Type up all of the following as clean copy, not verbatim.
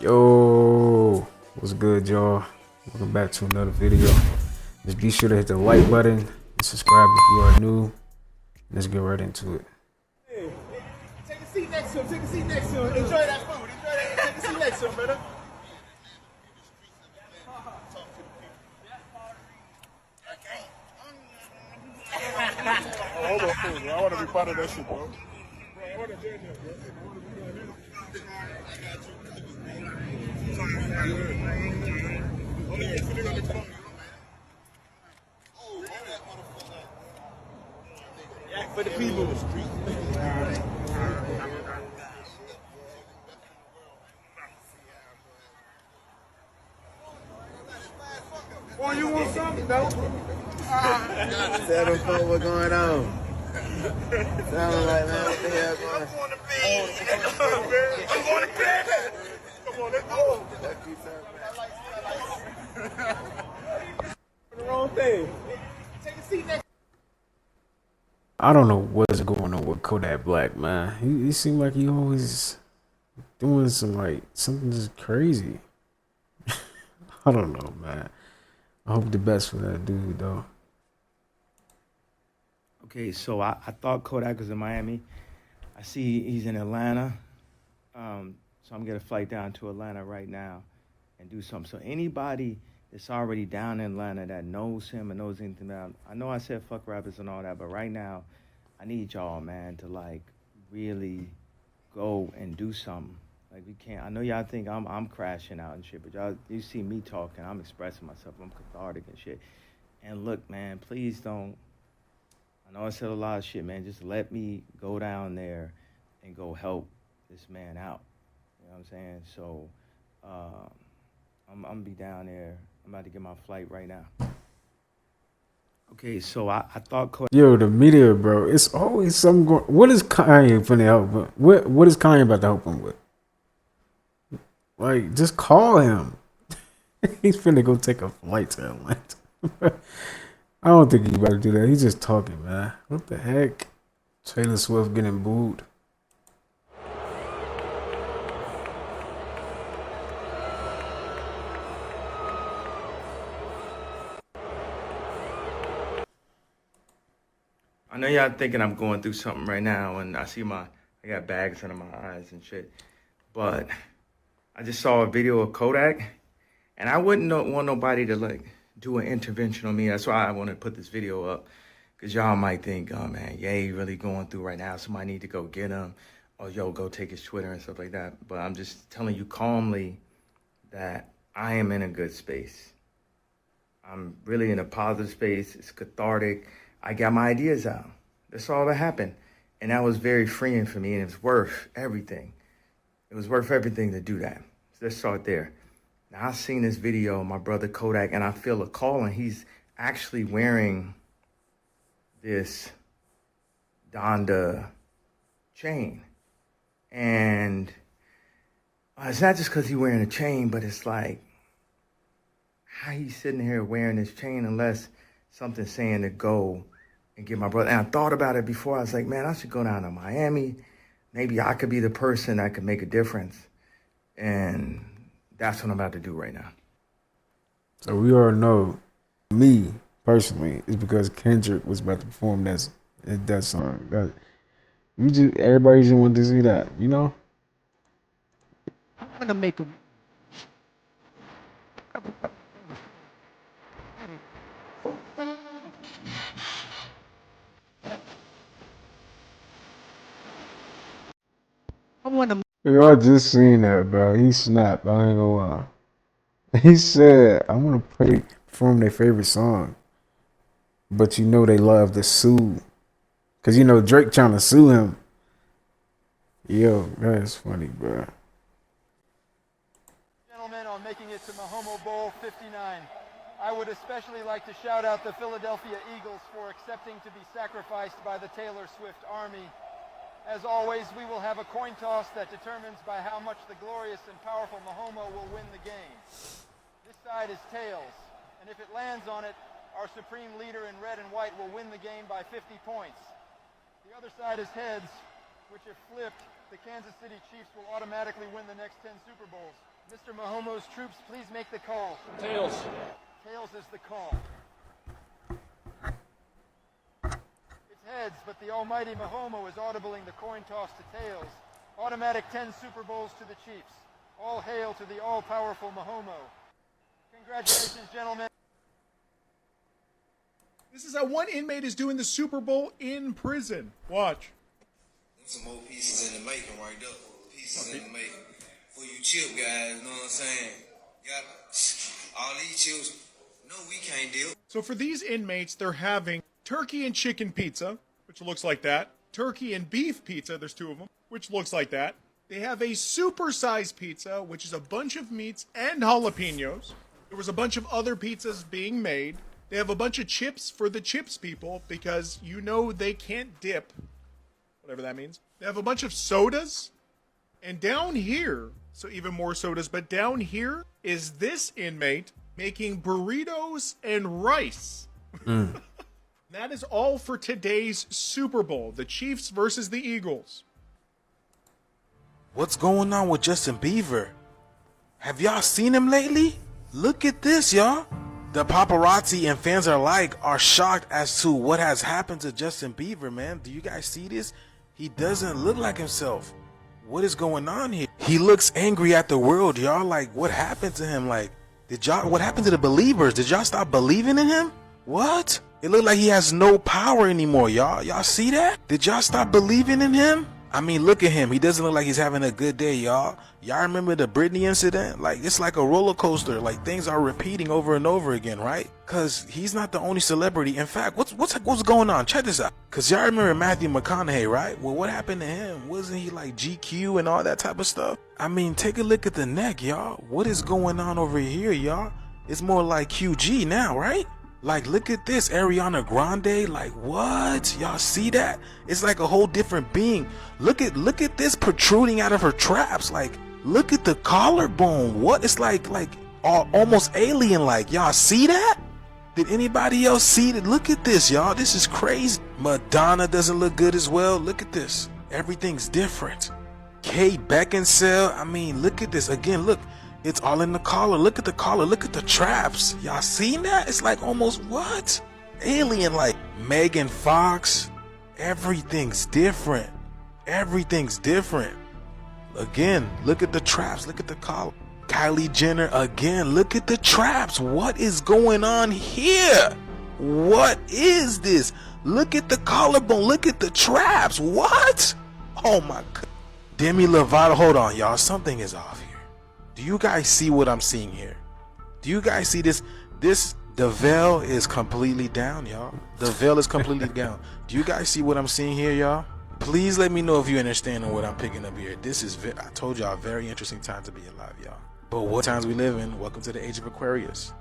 Yo, what's good, y'all? Welcome back to another video. Just be sure to hit the like button and subscribe if you are new. Let's get right into it. Hey, take a seat next to him. Take a seat next to him. Enjoy that food. Enjoy that. Take a seat next to him, brother. Hold on, fool, bro. I want to be part of that shit, bro. I want to do that, bro. For the people. Oh, you want something, though? Tell them folks what's going on. Tell them like, man, what the hell going on? I'm going to bed. I'm going to bed. Come on, let's go. The wrong thing. Take a seat next. I don't know what's going on with Kodak Black, man. He seemed like he always doing something just crazy. I don't know, man. I hope the best for that dude, though. Okay, so I thought Kodak was in Miami. I see he's in Atlanta. So I'm gonna get a flight down to Atlanta right now and do something. So anybody that's already down in Atlanta that knows him and knows anything about him, I know I said fuck rappers and all that, but right now I need y'all, man, to like really go and do something. Like we can't. I know y'all think I'm crashing out and shit, but y'all, you see me talking, I'm expressing myself, I'm cathartic and shit. And look, man, please don't. I know I said a lot of shit, man. Just let me go down there and go help this man out. You know what I'm saying? So I'm gonna be down there. I'm about to get my flight right now. Okay, so I thought Yo, the media, bro. It's always something going. What is Kanye finna help with? What is Kanye about to help him with? Like, just call him. He's finna go take a flight to Atlanta. I don't think he's about to do that. He's just talking, man. What the heck? Taylor Swift getting booed. I know y'all thinking I'm going through something right now, and I got bags under my eyes and shit. But I just saw a video of Kodak, and I wouldn't want nobody to like do an intervention on me. That's why I want to put this video up, because y'all might think, oh man, Ye really going through right now. Somebody need to go get him, or yo, go take his Twitter and stuff like that. But I'm just telling you calmly that I am in a good space. I'm really in a positive space. It's cathartic. I got my ideas out. That's all that happened. And that was very freeing for me, and it's worth everything. It was worth everything to do that. So let's start there. Now, I've seen this video of my brother Kodak, and I feel a call, and he's actually wearing this Donda chain. And it's not just because he's wearing a chain, but it's like, how he's sitting here wearing this chain unless something's saying to go and get my brother. And I thought about it before. I was like, man, I should go down to Miami. Maybe I could be the person that could make a difference. And that's what I'm about to do right now. So we already know, me personally, is because Kendrick was about to perform that song. Everybody just wanted to see that, you know? I'm gonna make a. I wanna. Yo, I just seen that, bro. He snapped. I ain't gonna lie. He said, "I want to perform their favorite song, but you know they love to sue, cause you know Drake trying to sue him." Yo, that's funny, bro. Gentlemen, on making it to Mahomo Bowl 59. I would especially like to shout out the Philadelphia Eagles for accepting to be sacrificed by the Taylor Swift Army. As always, we will have a coin toss that determines by how much the glorious and powerful Mahomo will win the game. This side is tails, and if it lands on it, our supreme leader in red and white will win the game by 50 points. The other side is heads, which if flipped the Kansas City Chiefs will automatically win the next 10 Super Bowls. Mr. Mahomo's troops, please make the call. Tails. Tails is the call. It's heads, but the almighty Mahomo is audibling the coin toss to tails. Automatic 10 Super Bowls to the Chiefs. All hail to the all-powerful Mahomo. Congratulations, gentlemen. This is how one inmate is doing the Super Bowl in prison. Watch. Some more pieces in the making right there. Pieces in the making. For you chip guys, you know what I'm saying? Got all these chips. No, we can't deal. So for these inmates, they're having turkey and chicken pizza, which looks like that. Turkey and beef pizza, there's 2 of them, which looks like that. They have a super-sized pizza, which is a bunch of meats and jalapenos. There was a bunch of other pizzas being made. They have a bunch of chips for the chips people because you know they can't dip, whatever that means. They have a bunch of sodas. And down here, so even more sodas, but down here is this inmate making burritos and rice. That is all for today's Super Bowl. The Chiefs versus the Eagles. What's going on with Justin Bieber? Have y'all seen him lately? Look at this, y'all. The paparazzi and fans alike are shocked as to what has happened to Justin Bieber, man. Do you guys see this? He doesn't look like himself. What is going on here? He looks angry at the world, y'all. Like, what happened to him? Like, what happened to the believers? Did y'all stop believing in him? What? It looked like he has no power anymore, y'all. Y'all see that? Did y'all stop believing in him? I mean, look at him. He doesn't look like he's having a good day, y'all. Y'all remember the Britney incident? Like, it's like a roller coaster. Like, things are repeating over and over again, right? Because he's not the only celebrity. In fact, what's going on? Check this out. Because y'all remember Matthew McConaughey, right? Well, what happened to him? Wasn't he like GQ and all that type of stuff? I mean, take a look at the neck, y'all. What is going on over here, y'all? It's more like QG now, right? Like, look at this, Ariana Grande. Like, what? Y'all see that? It's like a whole different being. Look at this protruding out of her traps. Like, look at the collarbone. What? It's like almost alien-like. Y'all see that? Did anybody else see it? Look at this, y'all. This is crazy. Madonna doesn't look good as well. Look at this. Everything's different. Kate Beckinsale. I mean, look at this. Again, look. It's all in the collar. Look at the collar. Look at the traps. Y'all seen that? It's like almost what? Alien-like. Megan Fox. Everything's different. Everything's different. Again, look at the traps. Look at the collar. Kylie Jenner. Again, look at the traps. What is going on here? What is this? Look at the collarbone. Look at the traps. What? Oh my God. Demi Lovato. Hold on, y'all. Something is off here. Do you guys see what I'm seeing here? Do you guys see this? The veil is completely down, y'all. The veil is completely down. Do you guys see what I'm seeing here, y'all? Please let me know if you understand what I'm picking up here. This is, I told y'all, a very interesting time to be alive, y'all. But what times we live in? Welcome to the age of Aquarius.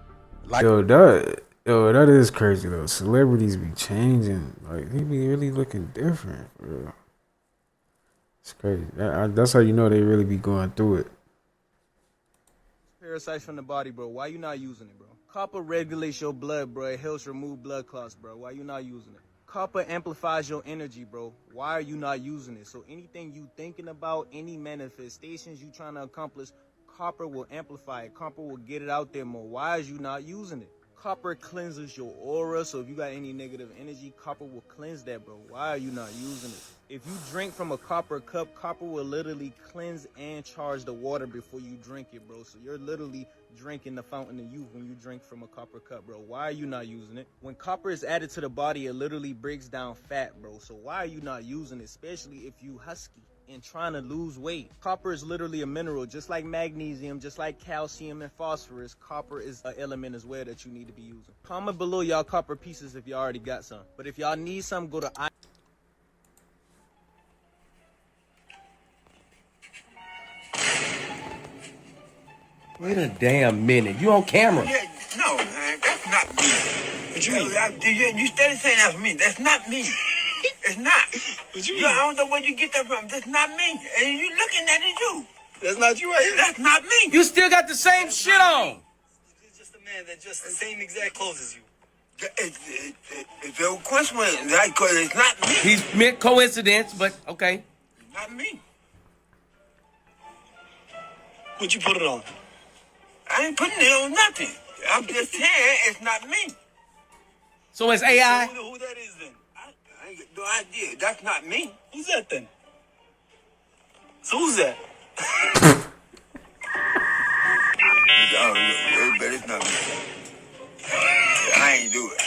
Like, that is crazy though. Celebrities be changing. Like, they be really looking different, bro. It's crazy. That's how you know they really be going through it. Parasites from the body, bro. Why you not using it, bro? Copper regulates your blood, bro. It helps remove blood clots, bro. Why you not using it? Copper amplifies your energy, bro. Why are you not using it? So anything you thinking about, any manifestations you trying to accomplish, copper will amplify it. Copper will get it out there more. Why is you not using it? Copper cleanses your aura, so if you got any negative energy, copper will cleanse that, bro. Why are you not using it? If you drink from a copper cup, copper will literally cleanse and charge the water before you drink it, bro. So you're literally drinking the fountain of youth when you drink from a copper cup, bro. Why are you not using it? When copper is added to the body, it literally breaks down fat, bro. So why are you not using it, especially if you husky and trying to lose weight? Copper is literally a mineral, just like magnesium, just like calcium and phosphorus. Copper is an element as well that you need to be using. Comment below y'all copper pieces if y'all already got some. But if y'all need some, go to Wait a damn minute. You on camera. Yeah, no, man, that's not me. What you mean? You steady saying that's me. That's not me. It's not. What you mean? I don't know where you get that from. That's not me. And you looking at it, you. That's not you right here. That's not me. You still got the same shit on. It's just a man that just the same exact clothes as you. It's a coincidence. It's not me. He's meant coincidence, but okay. It's not me. What you put it on? I ain't putting it on nothing. I'm just saying it's not me. So it's AI? Who that is then? I ain't got no idea. That's not me. Who's that then? So who's that? But it's not me. I ain't do it.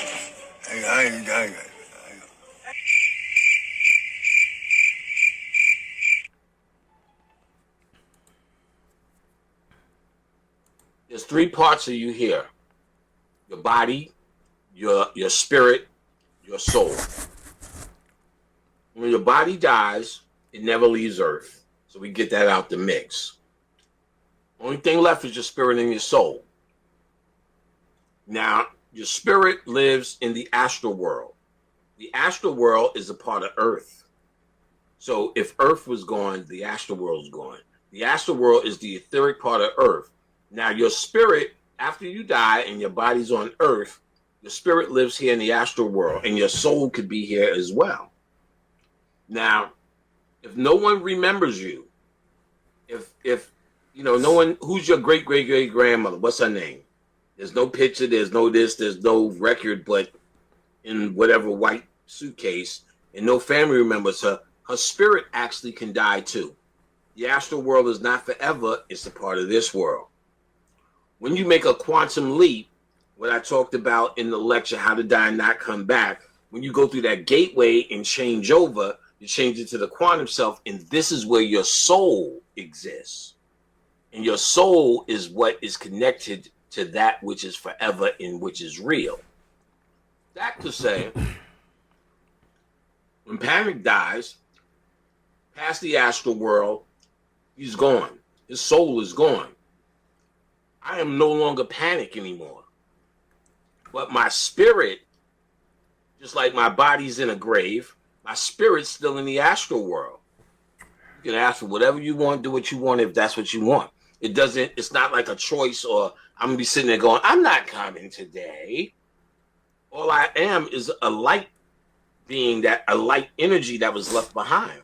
I ain't. There's three parts of you here: your body, your spirit, your soul. When your body dies, it never leaves Earth. So we get that out the mix. Only thing left is your spirit and your soul. Now, your spirit lives in the astral world. The astral world is a part of Earth. So if Earth was gone, the astral world is gone. The astral world is the etheric part of Earth. Now, your spirit, after you die and your body's on Earth, your spirit lives here in the astral world, and your soul could be here as well. Now, if no one remembers you, if you know, no one, who's your great-great-great-grandmother? What's her name? There's no picture, there's no this, there's no record, but in whatever white suitcase, and no family remembers her, her spirit actually can die too. The astral world is not forever, it's a part of this world. When you make a quantum leap, what I talked about in the lecture, How to Die and Not Come Back, when you go through that gateway and change over, you change it to the quantum self, and this is where your soul exists. And your soul is what is connected to that which is forever and which is real. That to say, when Panic dies, past the astral world, he's gone. His soul is gone. I am no longer Panic anymore. But my spirit, just like my body's in a grave, my spirit's still in the astral world. You can ask for whatever you want, do what you want if that's what you want. It's not like a choice, or I'm going to be sitting there going, I'm not coming today. All I am is a light being, a light energy that was left behind.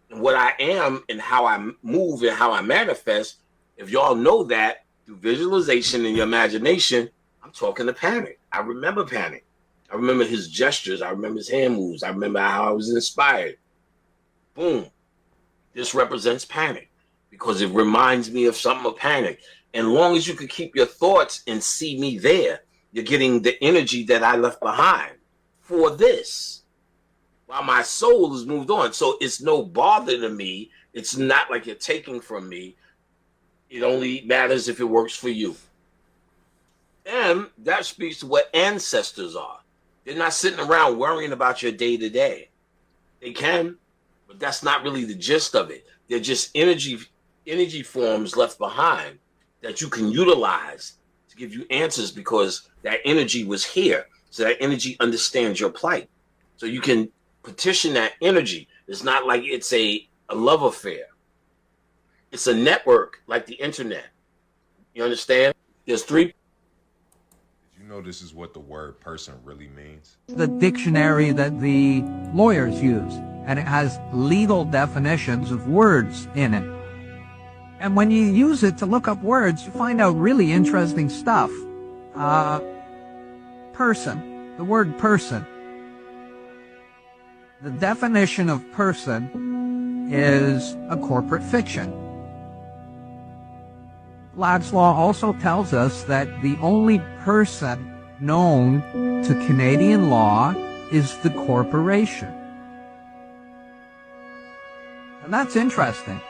And what I am and how I move and how I manifest, if y'all know that through visualization and your imagination, I'm talking to Panic. I remember Panic. I remember his gestures. I remember his hand moves. I remember how I was inspired. Boom. This represents Panic because it reminds me of something of Panic. And as long as you can keep your thoughts and see me there, you're getting the energy that I left behind for this. While my soul has moved on. So it's no bother to me. It's not like you're taking from me. It only matters if it works for you. And that speaks to what ancestors are. They're not sitting around worrying about your day-to-day. They can, but that's not really the gist of it. They're just energy forms left behind that you can utilize to give you answers because that energy was here. So that energy understands your plight. So you can petition that energy. It's not like it's a love affair. It's a network like the internet. You understand? There's three. You know this is what the word person really means? The dictionary that the lawyers use, and it has legal definitions of words in it. And when you use it to look up words, you find out really interesting stuff. Person, the word person. The definition of person is a corporate fiction. Black's Law also tells us that the only person known to Canadian law is the corporation. And that's interesting.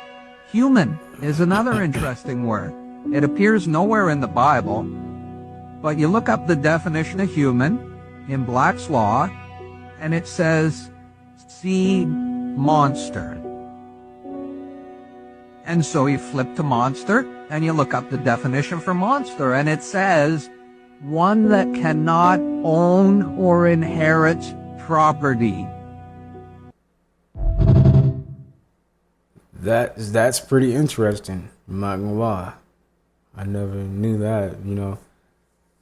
Human is another interesting word. It appears nowhere in the Bible, but you look up the definition of human in Black's Law, and it says sea monster. And so you flip to monster, and you look up the definition for monster, and it says one that cannot own or inherit property. That's pretty interesting. I'm not gonna lie. I never knew that, you know.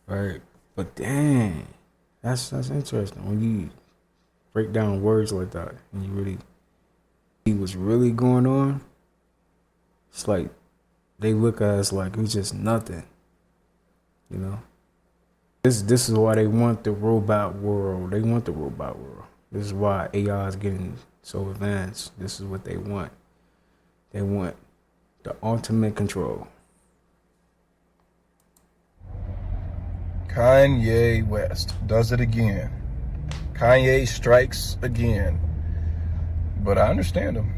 Right. But dang, that's interesting. When you break down words like that and you really see what's really going on, it's like They look at us like we just nothing. You know. This is why they want the robot world. They want the robot world. This is why AI is getting so advanced. This is what they want. They want the ultimate control. Kanye West does it again. Kanye strikes again. But I understand him.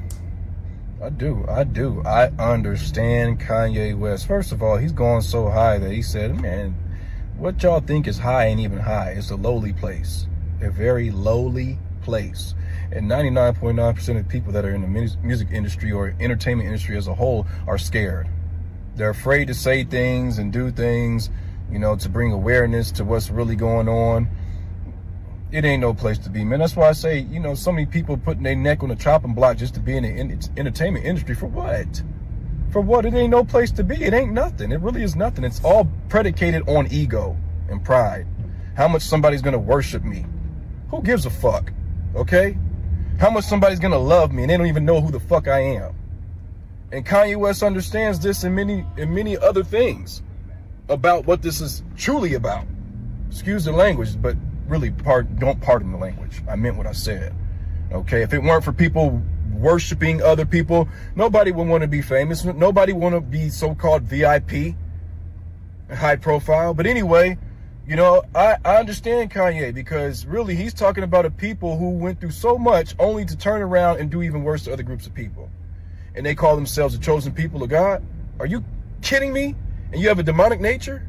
I do. I understand Kanye West. First of all, he's going so high that he said, man, what y'all think is high ain't even high. It's a lowly place. A very lowly place. And 99.9% of people that are in the music industry or entertainment industry as a whole are scared. They're afraid to say things and do things, you know, to bring awareness to what's really going on. It ain't no place to be, man. That's why I say, you know, so many people putting their neck on the chopping block just to be in the entertainment industry. For what? For what? It ain't no place to be. It ain't nothing. It really is nothing. It's all predicated on ego and pride. How much somebody's going to worship me. Who gives a fuck? Okay? How much somebody's going to love me and they don't even know who the fuck I am. And Kanye West understands this and many other things about what this is truly about. Excuse the language, but really don't pardon the language. I meant what I said. Okay? If it weren't for people worshiping other people, nobody would want to be famous. Nobody want to be so-called VIP, high profile. But anyway, you know, I understand Kanye because really he's talking about a people who went through so much only to turn around and do even worse to other groups of people. And they call themselves the chosen people of God. Are you kidding me? And you have a demonic nature?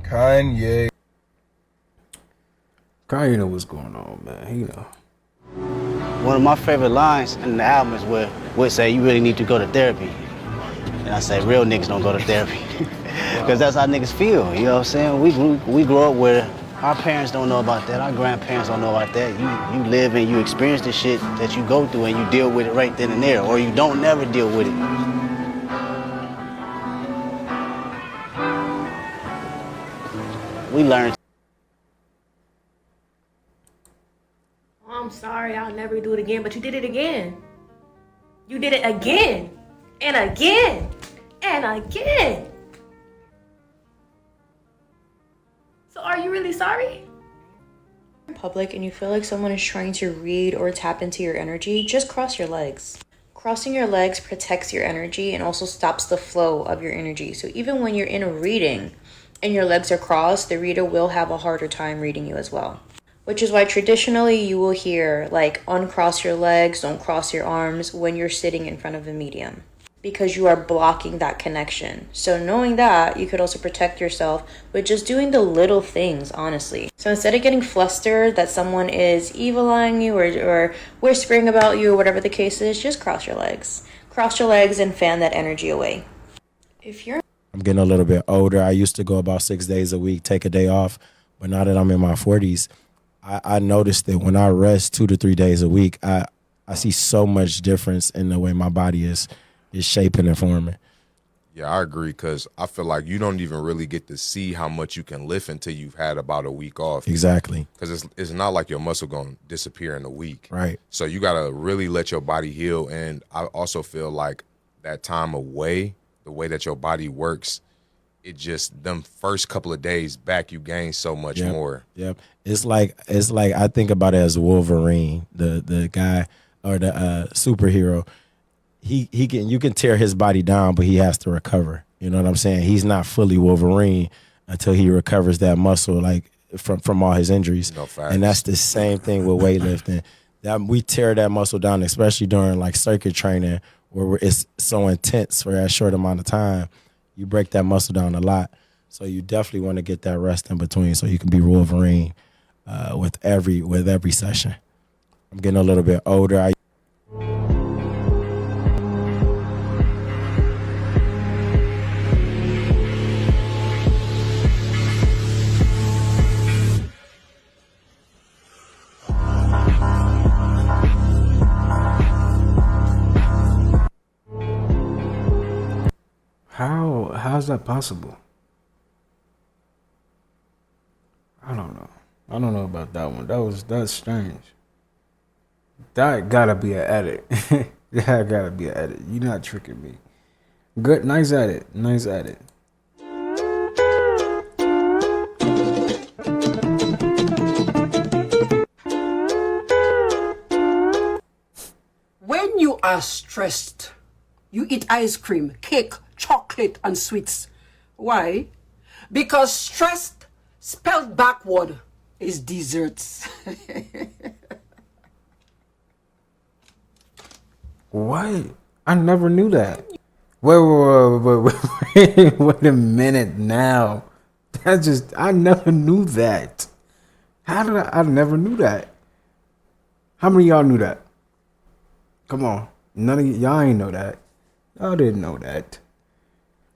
Kanye know what's going on, man. He know. One of my favorite lines in the album is where we say you really need to go to therapy. And I say real niggas don't go to therapy. Because that's how niggas feel, you know what I'm saying? We grow up where our parents don't know about that, our grandparents don't know about that. You live and you experience the shit that you go through and you deal with it right then and there, or you don't never deal with it. We learn. I'm sorry, I'll never do it again, but you did it again. You did it again, and again, and again. So are you really sorry? In public and you feel like someone is trying to read or tap into your energy, just cross your legs. Crossing your legs protects your energy and also stops the flow of your energy. So even when you're in a reading and your legs are crossed, the reader will have a harder time reading you as well. Which is why traditionally you will hear like uncross your legs, don't cross your arms when you're sitting in front of a medium. Because you are blocking that connection. So knowing that, you could also protect yourself with just doing the little things, honestly. So instead of getting flustered that someone is evil-eyeing you or whispering about you or whatever the case is, just cross your legs. Cross your legs and fan that energy away. I'm getting a little bit older. I used to go about 6 days a week, take a day off. But now that I'm in my 40s, I noticed that when I rest 2 to 3 days a week, I see so much difference in the way my body is shaping and forming. Yeah, I agree, because I feel like you don't even really get to see how much you can lift until you've had about a week off. Exactly. Because it's not like your muscle going to disappear in a week. Right. So you got to really let your body heal. And I also feel like that time away, the way that your body works, it just, them first couple of days back, you gain so much more. Yep. It's like I think about it as Wolverine, the guy or the superhero. You can tear his body down, but he has to recover. You know what I'm saying? He's not fully Wolverine until he recovers that muscle, like from all his injuries. No facts. And that's the same thing with weightlifting. That we tear that muscle down, especially during like circuit training, where it's so intense for that short amount of time. You break that muscle down a lot. So you definitely want to get that rest in between so you can be Wolverine with every session. I'm getting a little bit older. How's that possible? I don't know. I don't know about that one. That's strange. That gotta be an edit. That gotta be an edit. You're not tricking me. Good, nice at it. Nice at it. When you are stressed, you eat ice cream, cake, chocolate, and sweets. Why? Because stressed, spelled backward, is desserts. What? I never knew that. Wait a minute now. I never knew that. I never knew that. How many of y'all knew that? Come on. None of y'all ain't know that. Y'all didn't know that.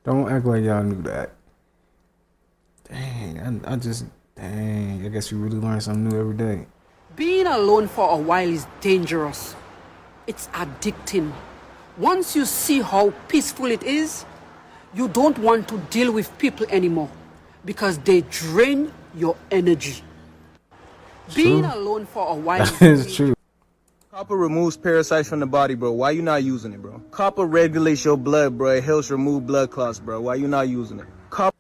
Don't act like y'all knew that. Dang, I guess you really learn something new every day. Being alone for a while is dangerous. It's addicting. Once you see how peaceful it is, you don't want to deal with people anymore because they drain your energy. Being alone for a while is true. Copper removes parasites from the body, bro. Why you not using it, bro? Copper regulates your blood, bro. It helps remove blood clots, bro. Why you not using it? Copper.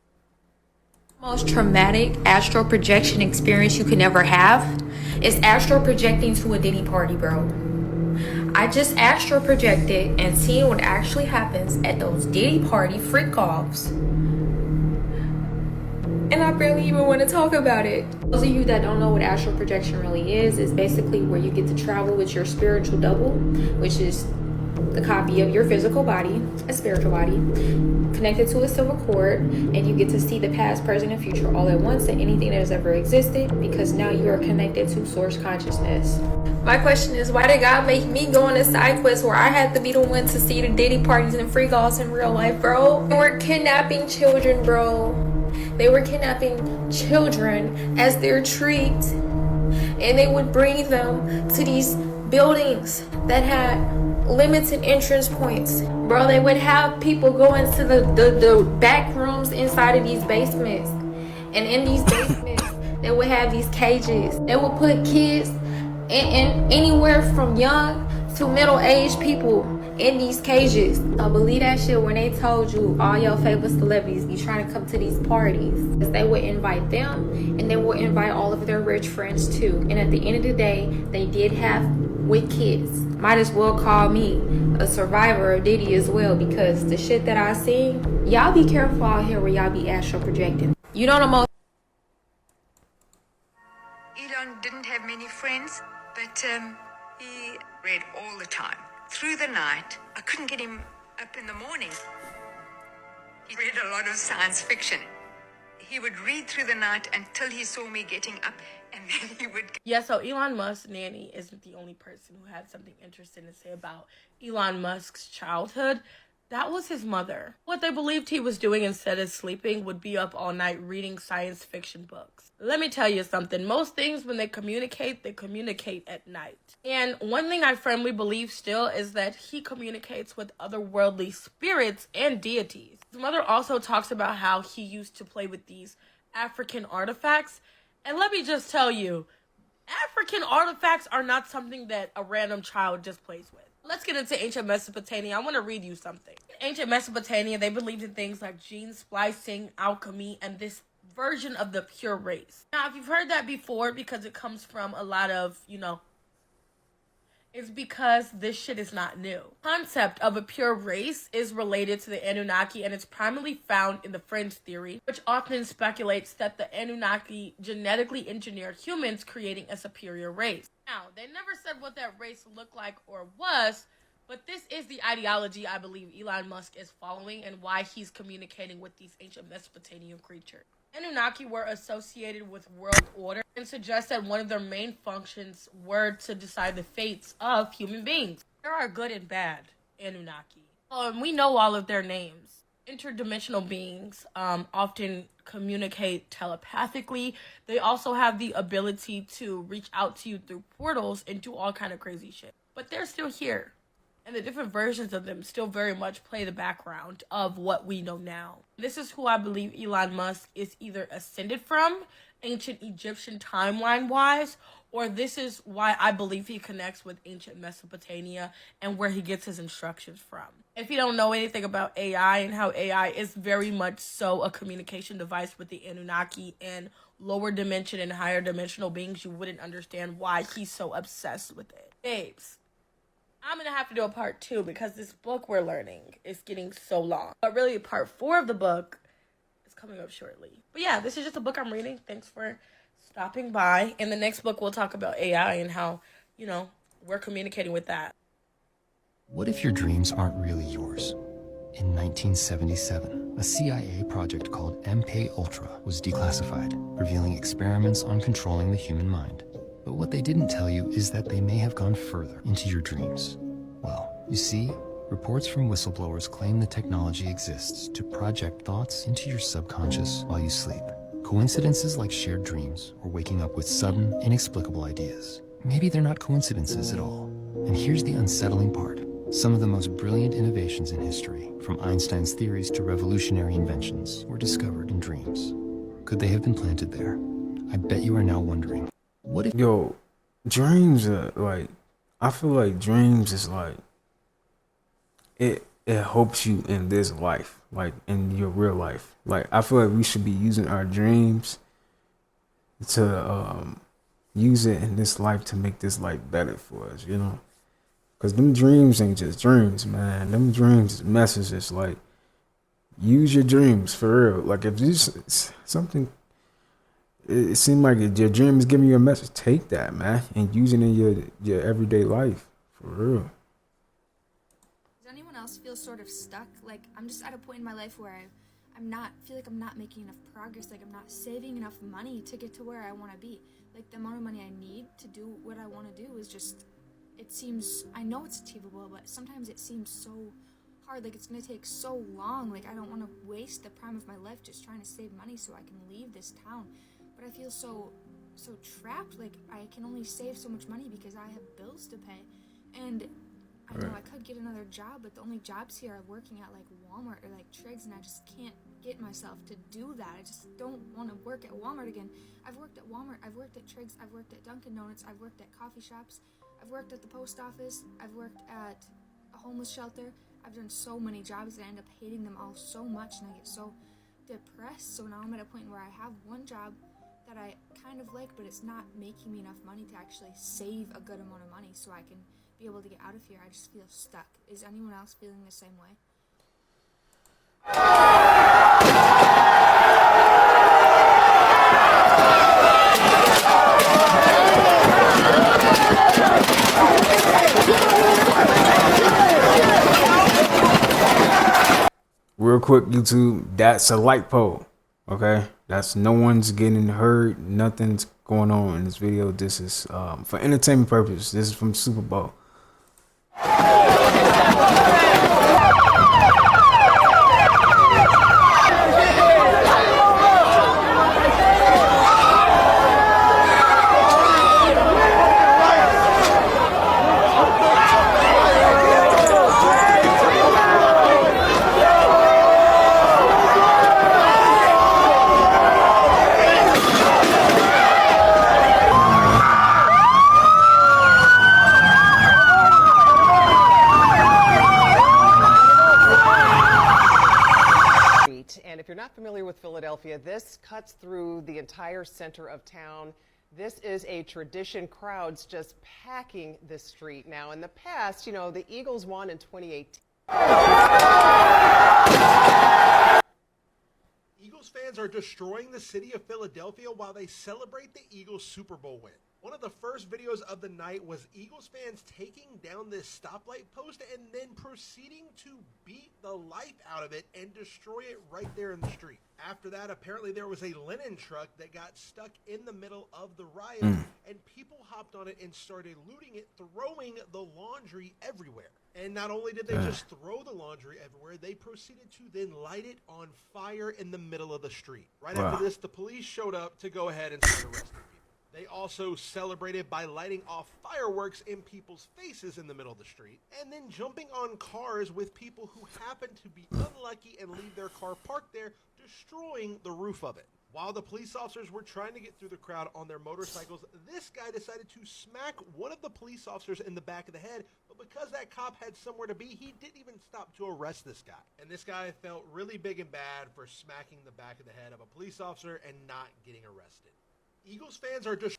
Most traumatic astral projection experience you could ever have is astral projecting to a Diddy party, bro. I just astral projected and seeing what actually happens at those Diddy party freak-offs. And I barely even want to talk about it. Those of you that don't know what astral projection really is basically where you get to travel with your spiritual double, which is the copy of your physical body, a spiritual body, connected to a silver cord, and you get to see the past, present, and future all at once and anything that has ever existed because now you are connected to source consciousness. My question is, why did God make me go on a side quest where I had to be the one to see the Diddy parties and free golfs in real life, bro? They were kidnapping children, bro. They were kidnapping children as their treat. And they would bring them to these buildings that had limited entrance points. Bro, they would have people go into the back rooms inside of these basements. And in these basements, they would have these cages. They would put kids in anywhere from young to middle-aged people in these cages. I believe that shit when they told you all your favorite celebrities be trying to come to these parties. They would invite them and they would invite all of their rich friends too. And at the end of the day, they did have with kids. Might as well call me a survivor of Diddy as well because the shit that I seen, y'all be careful out here where y'all be astral projecting. You know the most. Elon didn't have many friends, but he read all the time. Through the night, I couldn't get him up in the morning. He read a lot of science fiction. He would read through the night until he saw me getting up, and then he would... Yeah, so Elon Musk's nanny isn't the only person who had something interesting to say about Elon Musk's childhood. That was his mother. What they believed he was doing instead of sleeping would be up all night reading science fiction books. Let me tell you something. Most things, when they communicate at night. And one thing I firmly believe still is that he communicates with otherworldly spirits and deities. His mother also talks about how he used to play with these African artifacts. And let me just tell you, African artifacts are not something that a random child just plays with. Let's get into ancient Mesopotamia. I want to read you something. In ancient Mesopotamia, they believed in things like gene splicing, alchemy, and this version of the pure race. Now, if you've heard that before, because it comes from a lot of, it's because this shit is not new. The concept of a pure race is related to the Anunnaki, and it's primarily found in the fringe theory, which often speculates that the Anunnaki genetically engineered humans, creating a superior race. Now, they never said what that race looked like or was, but this is the ideology I believe Elon Musk is following and why he's communicating with these ancient Mesopotamian creatures. Anunnaki were associated with world order and suggest that one of their main functions were to decide the fates of human beings. There are good and bad Anunnaki. We know all of their names. Interdimensional beings often communicate telepathically. They also have the ability to reach out to you through portals and do all kind of crazy shit. But they're still here. And the different versions of them still very much play the background of what we know now. This is who I believe Elon Musk is either ascended from, ancient Egyptian timeline-wise, or this is why I believe he connects with ancient Mesopotamia and where he gets his instructions from. If you don't know anything about AI and how AI is very much so a communication device with the Anunnaki and lower dimension and higher dimensional beings, you wouldn't understand why he's so obsessed with it. Babes, I'm going to have to do a part 2 because this book we're learning is getting so long. But really, part 4 of the book is coming up shortly. But yeah, this is just a book I'm reading. Thanks for stopping by. In the next book, we'll talk about AI and how, we're communicating with that. What if your dreams aren't really yours? In 1977, a CIA project called MK Ultra was declassified, revealing experiments on controlling the human mind. But what they didn't tell you is that they may have gone further into your dreams. Well, you see, reports from whistleblowers claim the technology exists to project thoughts into your subconscious while you sleep. Coincidences like shared dreams or waking up with sudden, inexplicable ideas. Maybe they're not coincidences at all. And here's the unsettling part. Some of the most brilliant innovations in history, from Einstein's theories to revolutionary inventions, were discovered in dreams. Could they have been planted there? I bet you are now wondering, what if... Yo, dreams are I feel like dreams is it helps you in this life, in your real life. I feel like we should be using our dreams to use it in this life to make this life better for us, Because them dreams ain't just dreams, man. Them dreams is messages. Use your dreams for real. If this something, it seems like your dream is giving you a message. Take that, man, and use it in your everyday life for real. Does anyone else feel sort of stuck? I'm just at a point in my life where I feel like I'm not making enough progress. I'm not saving enough money to get to where I want to be. The amount of money I need to do what I want to do is just. It seems, I know it's achievable, but sometimes it seems so hard, it's going to take so long, I don't want to waste the prime of my life just trying to save money so I can leave this town, but I feel so trapped, I can only save so much money because I have bills to pay, and I know I could get another job, but the only jobs here are working at, Walmart or, Triggs, and I just can't get myself to do that. I just don't want to work at Walmart again. I've worked at Walmart, I've worked at Triggs, I've worked at Dunkin' Donuts, I've worked at coffee shops, I've worked at the post office, I've worked at a homeless shelter. I've done so many jobs that I end up hating them all so much, and I get so depressed. So now I'm at a point where I have one job that I kind of like, but it's not making me enough money to actually save a good amount of money so I can be able to get out of here. I just feel stuck. Is anyone else feeling the same way? Real quick, YouTube, that's a light pole, okay? That's no one's getting hurt, nothing's going on in this video. This is for entertainment purposes. This is from Super Bowl. Philadelphia. This cuts through the entire center of town. This is a tradition. Crowds just packing this street. Now, in the past, the Eagles won in 2018. Eagles fans are destroying the city of Philadelphia while they celebrate the Eagles Super Bowl win. One of the first videos of the night was Eagles fans taking down this stoplight post and then proceeding to beat the life out of it and destroy it right there in the street. After that, apparently there was a linen truck that got stuck in the middle of the riot, and people hopped on it and started looting it, throwing the laundry everywhere. And not only did they just throw the laundry everywhere, they proceeded to then light it on fire in the middle of the street. Right after this, the police showed up to go ahead and start arresting people. They also celebrated by lighting off fireworks in people's faces in the middle of the street, and then jumping on cars with people who happened to be unlucky and leave their car parked there, destroying the roof of it. While the police officers were trying to get through the crowd on their motorcycles, this guy decided to smack one of the police officers in the back of the head, but because that cop had somewhere to be, he didn't even stop to arrest this guy. And this guy felt really big and bad for smacking the back of the head of a police officer and not getting arrested. Eagles fans are just...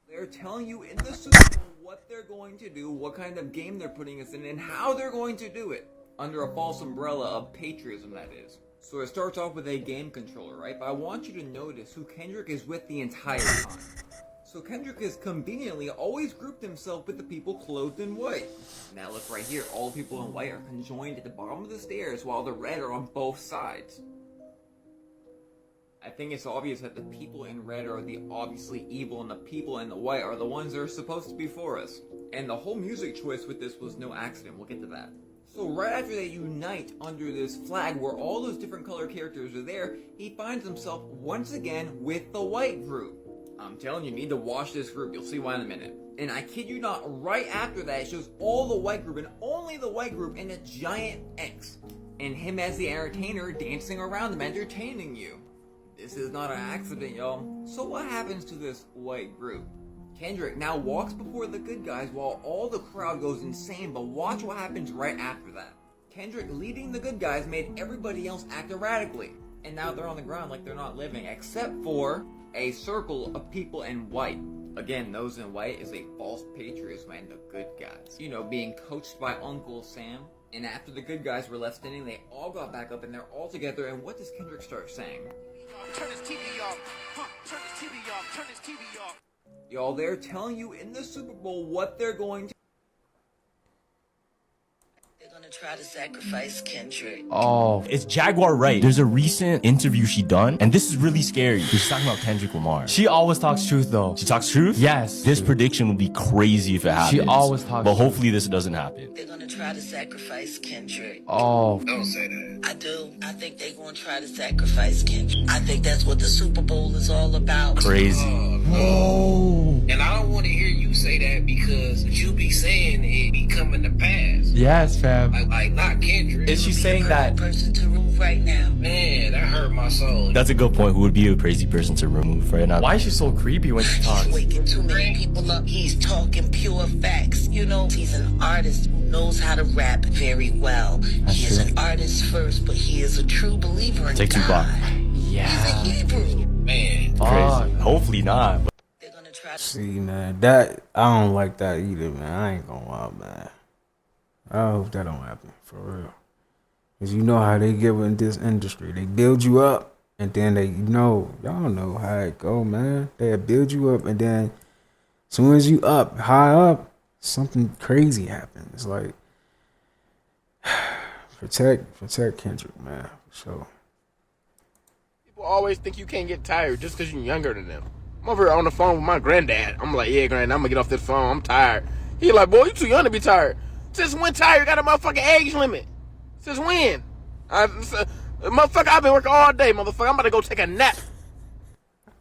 They're telling you in the Super Bowl what they're going to do, what kind of game they're putting us in, and how they're going to do it. Under a false umbrella of patriotism, that is. So it starts off with a game controller, right? But I want you to notice who Kendrick is with the entire time. So Kendrick has conveniently always grouped himself with the people clothed in white. Now look right here, all the people in white are conjoined at the bottom of the stairs while the red are on both sides. I think it's obvious that the people in red are the obviously evil and the people in the white are the ones that are supposed to be for us. And the whole music choice with this was no accident, we'll get to that. So right after they unite under this flag where all those different color characters are there, he finds himself once again with the white group. I'm telling you, you need to watch this group, you'll see why in a minute. And I kid you not, right after that, it shows all the white group and only the white group in a giant X. And him as the entertainer dancing around them, entertaining you. This is not an accident, y'all. So what happens to this white group? Kendrick now walks before the good guys while all the crowd goes insane, but watch what happens right after that. Kendrick leading the good guys made everybody else act erratically, and now they're on the ground like they're not living, except for a circle of people in white. Again, those in white is a false patriotism and the good guys. You know, being coached by Uncle Sam. And after the good guys were left standing, they all got back up and they're all together, and what does Kendrick start saying? Turn this TV off. Turn this TV off. Turn this TV off. Y'all, they're telling you in the Super Bowl what they're going to... They're gonna try to sacrifice Kendrick. Oh, it's Jaguar right. There's a recent interview she done, and this is really scary. She's talking about Kendrick Lamar. She always talks truth, though. She talks truth? Yes. This prediction would be crazy if it happens. She always talks But hopefully this doesn't happen. They're gonna try to sacrifice Kendrick. Oh. Don't say that. I do. I think they're gonna try to sacrifice Kendrick. I think that's what the Super Bowl is all about. Crazy. Oh. And I don't want to hear you say that because you be saying it be coming to pass. Yes, fam. Like not Kendrick. Is she saying that? Person to remove right now. Man, that hurt my soul. That's a good point. Who would be a crazy person to remove right now? Why is she so creepy when she talks? He's waking too many people up. He's talking pure facts. You know, he's an artist who knows how to rap very well. He is an artist first, but he is a true believer in Take two God. Yeah. He's a Hebrew. Man. Hopefully not. See, man, that I don't like that either, man. I ain't gonna lie, man. I hope that don't happen for real. Cause you know how they get in this industry. They build you up, and then y'all know how it go, man. They build you up, and then as soon as you high up, something crazy happens. It's like protect Kendrick, man. So people always think you can't get tired just because you're younger than them. I'm over here on the phone with my granddad. I'm like, yeah, granddad, I'm gonna get off this phone. I'm tired. He like, boy, you too young to be tired. Since when tired got a motherfucking age limit? Since when? Motherfucker, I've been working all day, motherfucker. I'm about to go take a nap.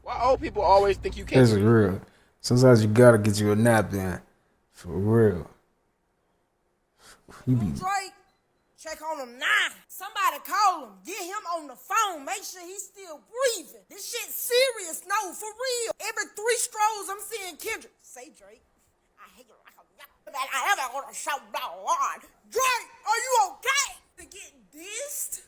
Why old people always think you can't? it's real. Sometimes you gotta get you a nap then. For real. You be Drake, check on him now. Somebody call him. Get him on the phone. Make sure he's still breathing. This shit serious. No, for real. Every 3 strolls, I'm seeing Kendrick. Say, Drake, I hate you like a that I ever on a show about line. Drake, are you okay? To get dissed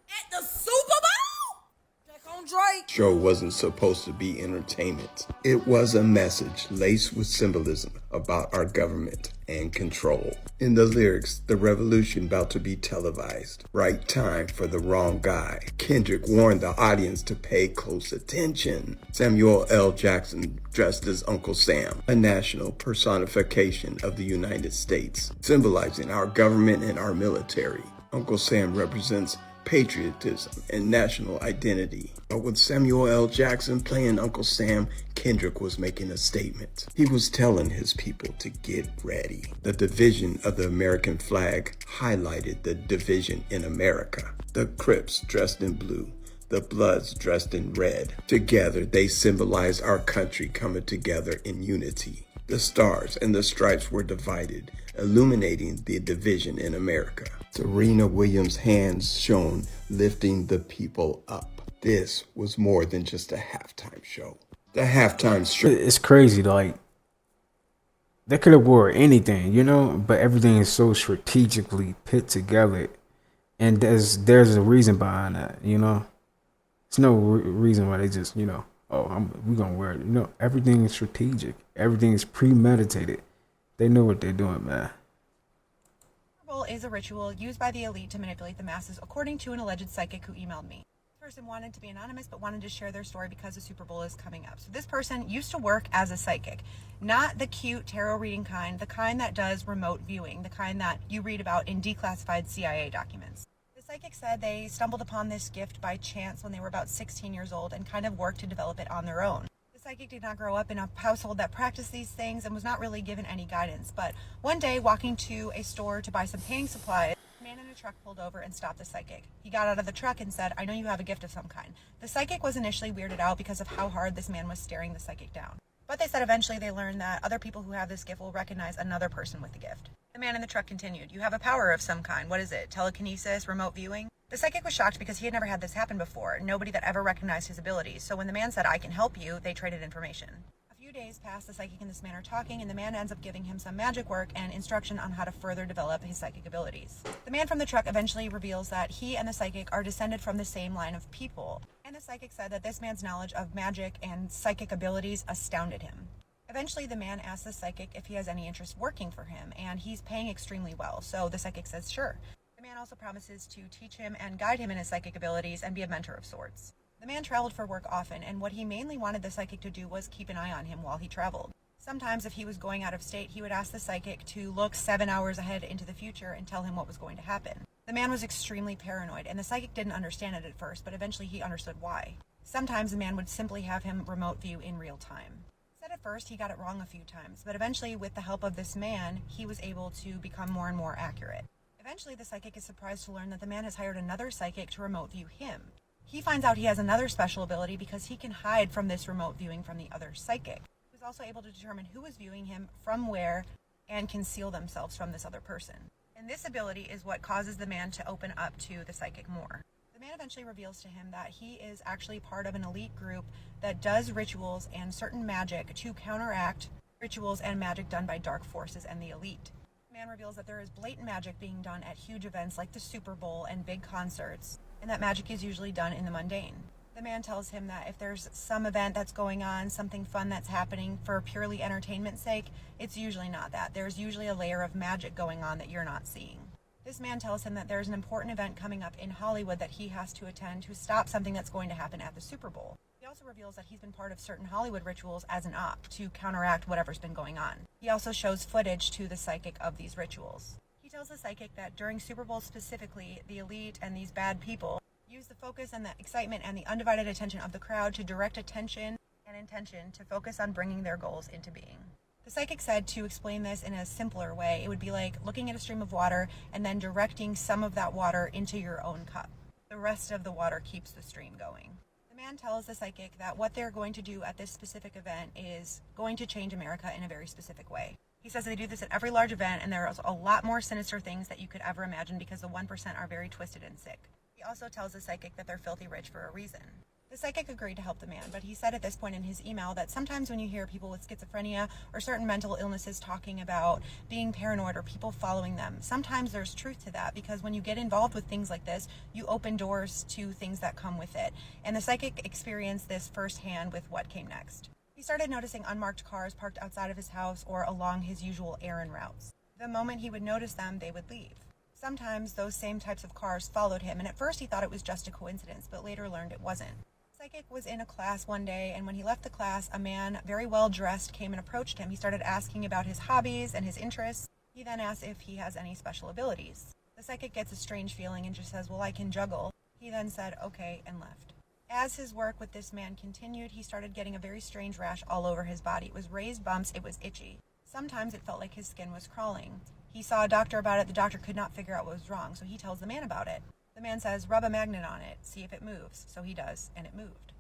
at the Super Bowl? Check on Drake. Show wasn't supposed to be entertainment. It was a message laced with symbolism about our government and control. In the lyrics, the revolution about to be televised. Right time for the wrong guy. Kendrick warned the audience to pay close attention. Samuel L. Jackson dressed as Uncle Sam, a national personification of the United States, symbolizing our government and our military. Uncle Sam represents patriotism and national identity. But with Samuel L. Jackson playing Uncle Sam, Kendrick was making a statement. He was telling his people to get ready. The division of the American flag highlighted the division in America. The Crips dressed in blue, the Bloods dressed in red. Together, they symbolize our country coming together in unity. The stars and the stripes were divided, illuminating the division in America. Serena Williams' hands shone, lifting the people up. This was more than just a halftime show. The halftime show. It's crazy, like they could have wore anything, you know, but everything is so strategically put together, and there's a reason behind that, you know. There's no reason why they just, you know, we gonna wear it. You know, everything is strategic. Everything is premeditated. They know what they're doing, man. Super Bowl is a ritual used by the elite to manipulate the masses, according to an alleged psychic who emailed me. This person wanted to be anonymous but wanted to share their story because the Super Bowl is coming up. So this person used to work as a psychic, not the cute tarot reading kind, the kind that does remote viewing, the kind that you read about in declassified CIA documents. The psychic said they stumbled upon this gift by chance when they were about 16 years old and kind of worked to develop it on their own. The psychic did not grow up in a household that practiced these things and was not really given any guidance. But one day, walking to a store to buy some painting supplies, a man in a truck pulled over and stopped the psychic. He got out of the truck and said, "I know you have a gift of some kind." The psychic was initially weirded out because of how hard this man was staring the psychic down. But they said eventually they learned that other people who have this gift will recognize another person with the gift. The man in the truck continued, "You have a power of some kind. What is it? Telekinesis? Remote viewing?" The psychic was shocked because he had never had this happen before. Nobody that ever recognized his abilities. So when the man said, "I can help you," they traded information. A few days passed, the psychic and this man are talking, and the man ends up giving him some magic work and instruction on how to further develop his psychic abilities. The man from the truck eventually reveals that he and the psychic are descended from the same line of people. And the psychic said that this man's knowledge of magic and psychic abilities astounded him. Eventually, the man asks the psychic if he has any interest working for him, and he's paying extremely well, so the psychic says sure. The man also promises to teach him and guide him in his psychic abilities and be a mentor of sorts. The man traveled for work often, and what he mainly wanted the psychic to do was keep an eye on him while he traveled. Sometimes, if he was going out of state, he would ask the psychic to look 7 hours ahead into the future and tell him what was going to happen. The man was extremely paranoid, and the psychic didn't understand it at first, but eventually he understood why. Sometimes the man would simply have him remote view in real time. At first he got it wrong a few times, but eventually with the help of this man, he was able to become more and more accurate. Eventually the psychic is surprised to learn that the man has hired another psychic to remote view him. He finds out he has another special ability because he can hide from this remote viewing from the other psychic. He was also able to determine who was viewing him, from where, and conceal themselves from this other person. And this ability is what causes the man to open up to the psychic more. The man eventually reveals to him that he is actually part of an elite group that does rituals and certain magic to counteract rituals and magic done by dark forces and the elite. The man reveals that there is blatant magic being done at huge events like the Super Bowl and big concerts, and that magic is usually done in the mundane. The man tells him that if there's some event that's going on, something fun that's happening for purely entertainment's sake, it's usually not that. There's usually a layer of magic going on that you're not seeing. This man tells him that there's an important event coming up in Hollywood that he has to attend to stop something that's going to happen at the Super Bowl. He also reveals that he's been part of certain Hollywood rituals as an op to counteract whatever's been going on. He also shows footage to the psychic of these rituals. He tells the psychic that during Super Bowl specifically, the elite and these bad people use the focus and the excitement and the undivided attention of the crowd to direct attention and intention to focus on bringing their goals into being. The psychic said to explain this in a simpler way, it would be like looking at a stream of water and then directing some of that water into your own cup. The rest of the water keeps the stream going. The man tells the psychic that what they're going to do at this specific event is going to change America in a very specific way. He says they do this at every large event, and there are a lot more sinister things that you could ever imagine because the 1% are very twisted and sick. He also tells the psychic that they're filthy rich for a reason. The psychic agreed to help the man, but he said at this point in his email that sometimes when you hear people with schizophrenia or certain mental illnesses talking about being paranoid or people following them, sometimes there's truth to that, because when you get involved with things like this, you open doors to things that come with it. And the psychic experienced this firsthand with what came next. He started noticing unmarked cars parked outside of his house or along his usual errand routes. The moment he would notice them, they would leave. Sometimes those same types of cars followed him, and at first he thought it was just a coincidence, but later learned it wasn't. Psychic was in a class one day, and when he left the class, a man very well dressed came and approached him. He started asking about his hobbies and his interests. He then asked if he has any special abilities. The psychic gets a strange feeling and just says, "Well, I can juggle." He then said, "Okay," and left. As his work with this man continued, he started getting a very strange rash all over his body. It was raised bumps, it was itchy. Sometimes it felt like his skin was crawling. He saw a doctor about it. The doctor could not figure out what was wrong, so he tells the man about it. The man says, "Rub a magnet on it, see if it moves." So he does, and it moved.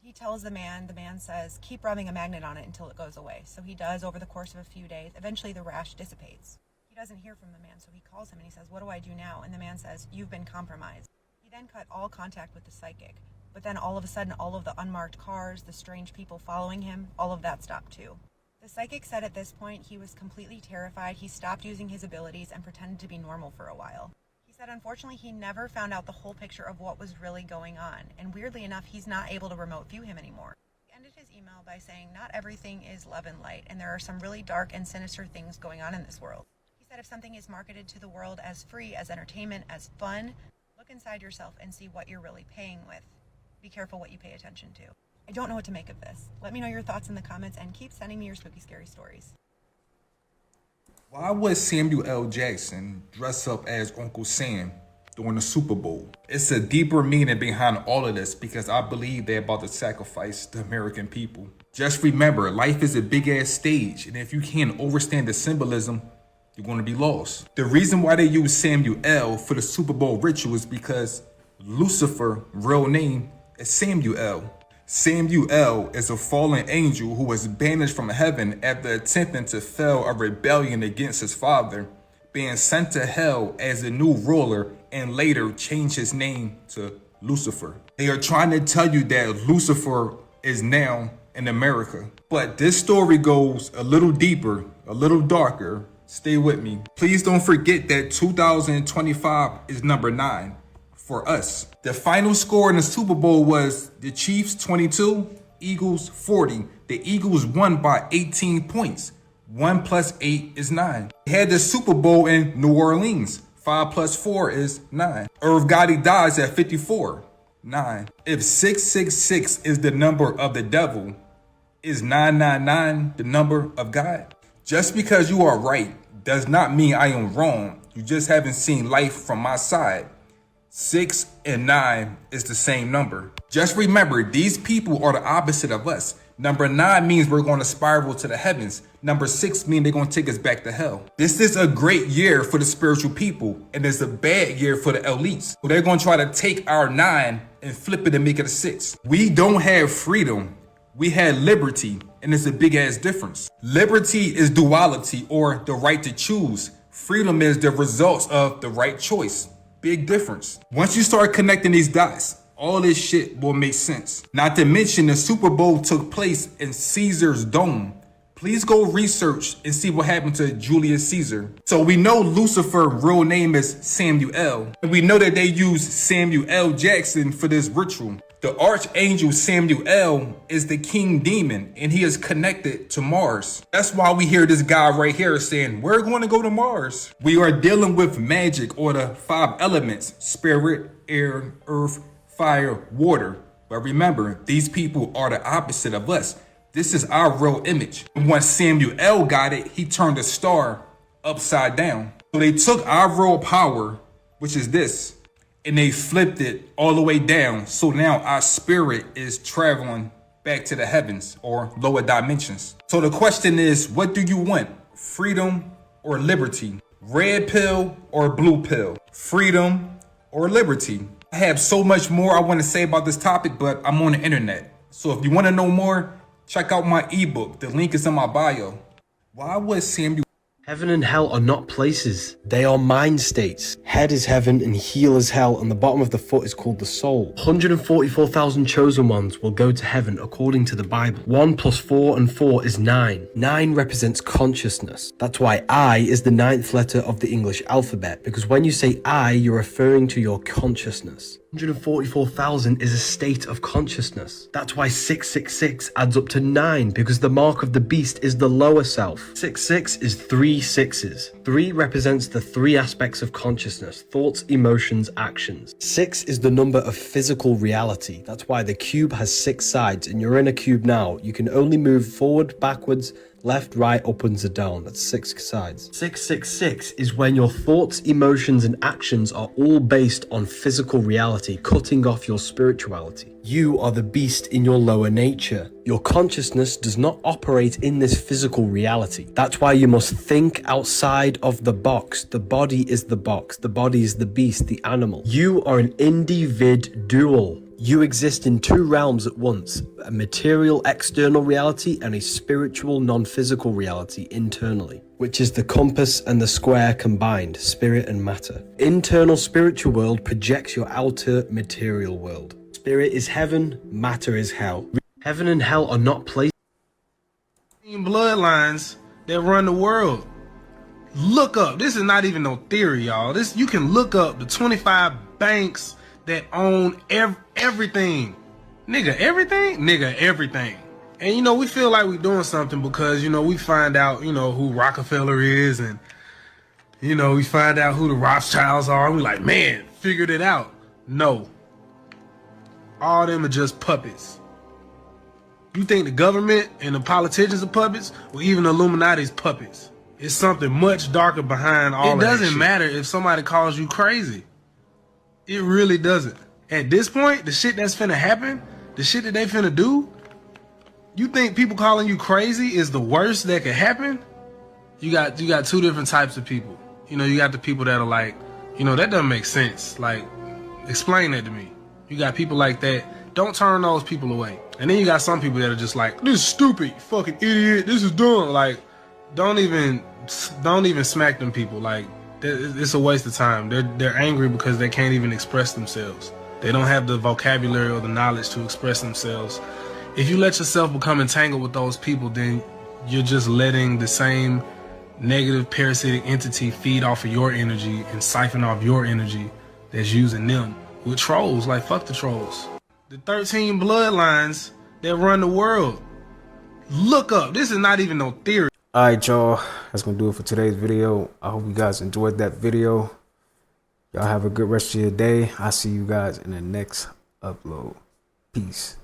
He tells the man says, "Keep rubbing a magnet on it until it goes away." So he does over the course of a few days. Eventually the rash dissipates. He doesn't hear from the man, so he calls him and he says, "What do I do now?" And the man says, "You've been compromised." He then cut all contact with the psychic. But then all of a sudden, all of the unmarked cars, the strange people following him, all of that stopped too. The psychic said at this point he was completely terrified. He stopped using his abilities and pretended to be normal for a while. He said unfortunately he never found out the whole picture of what was really going on, and weirdly enough, he's not able to remote view him anymore. He ended his email by saying not everything is love and light, and there are some really dark and sinister things going on in this world. He said if something is marketed to the world as free, as entertainment, as fun, look inside yourself and see what you're really paying with. Be careful what you pay attention to. I don't know what to make of this. Let me know your thoughts in the comments and keep sending me your spooky, scary stories. Why would Samuel L. Jackson dress up as Uncle Sam during the Super Bowl? It's a deeper meaning behind all of this because I believe they're about to sacrifice the American people. Just remember, life is a big ass stage, and if you can't understand the symbolism, you're going to be lost. The reason why they use Samuel L. for the Super Bowl ritual is because Lucifer, real name, is Samuel. Samuel is a fallen angel who was banished from heaven after attempting to fell a rebellion against his father, being sent to hell as a new ruler and later changed his name to Lucifer. They are trying to tell you that Lucifer is now in America. But this story goes a little deeper, a little darker. Stay with me. Please don't forget that 2025 is number 9. For us. The final score in the Super Bowl was the Chiefs 22, Eagles 40. The Eagles won by 18 points. 1 plus 8 is 9. They had the Super Bowl in New Orleans. 5 plus 4 is 9. GAWD dies at 54. 9. If 666 is the number of the devil, is 999 the number of God? Just because you are right does not mean I am wrong. You just haven't seen life from my side. 6 and 9 is the same number. Just remember, these people are the opposite of us. Number 9 means we're going to spiral to the heavens. Number 6 means they're going to take us back to hell. This is a great year for the spiritual people, and it's a bad year for the elites. So they're going to try to take our 9 and flip it and make it a 6. We don't have freedom. We had liberty, and it's a big ass difference. Liberty is duality, or the right to choose. Freedom is the results of the right choice. Big difference. Once you start connecting these dots, all this shit will make sense. Not to mention the Super Bowl took place in Caesar's dome. Please go research and see what happened to Julius Caesar. So we know Lucifer real name is Samuel. And we know that they used Samuel L. Jackson for this ritual. The archangel Samuel is the king demon, and he is connected to Mars. That's why we hear this guy right here saying, we're going to go to Mars. We are dealing with magic, or the 5 elements: spirit, air, earth, fire, water. But remember, these people are the opposite of us. This is our real image. And once Samuel got it, he turned the star upside down. So they took our real power, which is this, and they flipped it all the way down. So now our spirit is traveling back to the heavens or lower dimensions. So the question is, what do you want? Freedom or liberty? Red pill or blue pill? Freedom or liberty? I have so much more I want to say about this topic, but I'm on the internet. So if you want to know more, check out my ebook. The link is in my bio. Why would Samuel... Heaven and hell are not places, they are mind states. Head is heaven and heel is hell, and the bottom of the foot is called the soul. 144,000 chosen ones will go to heaven according to the Bible. 1 plus 4 and 4 is 9. 9 represents consciousness. That's why I is the 9th letter of the English alphabet, because when you say I, you're referring to your consciousness. 144,000 is a state of consciousness. That's why 666 adds up to 9, because the mark of the beast is the lower self. 66 is 3 sixes. 3 represents the 3 aspects of consciousness: thoughts, emotions, actions. 6 is the number of physical reality. That's why the cube has 6 sides, and you're in a cube now. You can only move forward, backwards, left, right, upwards, and down. That's 6 sides. 666 is when your thoughts, emotions, and actions are all based on physical reality, cutting off your spirituality. You are the beast in your lower nature. Your consciousness does not operate in this physical reality. That's why you must think outside of the box. The body is the box. The body is the beast, the animal. You are an individual. You exist in 2 realms at once: a material external reality and a spiritual non-physical reality internally, which is the compass and the square combined, spirit and matter. Internal spiritual world projects your outer material world. Spirit is heaven, matter is hell. Heaven and hell are not places. Bloodlines that run the world. Look up. This is not even no theory, y'all. This, you can look up the 25 banks that own everything. Nigga, everything? Nigga, everything. And you know, we feel like we're doing something because, you know, we find out, you know, who Rockefeller is, and, you know, we find out who the Rothschilds are, and we like, man, figured it out. No. All them are just puppets. You think the government and the politicians are puppets? Well, even the Illuminati's puppets. It's something much darker behind all of that shit. It doesn't matter if somebody calls you crazy. It really doesn't. At this point, the shit that's finna happen, the shit that they finna do, you think people calling you crazy is the worst that could happen? You got two different types of people. You know, you got the people that are like, you know, that doesn't make sense. Like, explain that to me. You got people like that. Don't turn those people away. And then you got some people that are just like, this is stupid, you fucking idiot, this is dumb. Like, don't even smack them people. Like, it's a waste of time. They're angry because they can't even express themselves. They don't have the vocabulary or the knowledge to express themselves. If you let yourself become entangled with those people, then you're just letting the same negative parasitic entity feed off of your energy and siphon off your energy that's using them. With trolls, like, fuck the trolls. The 13 bloodlines that run the world. Look up. This is not even no theory. Alright, y'all. That's gonna do it for today's video. I hope you guys enjoyed that video. Y'all have a good rest of your day. I'll see you guys in the next upload. Peace.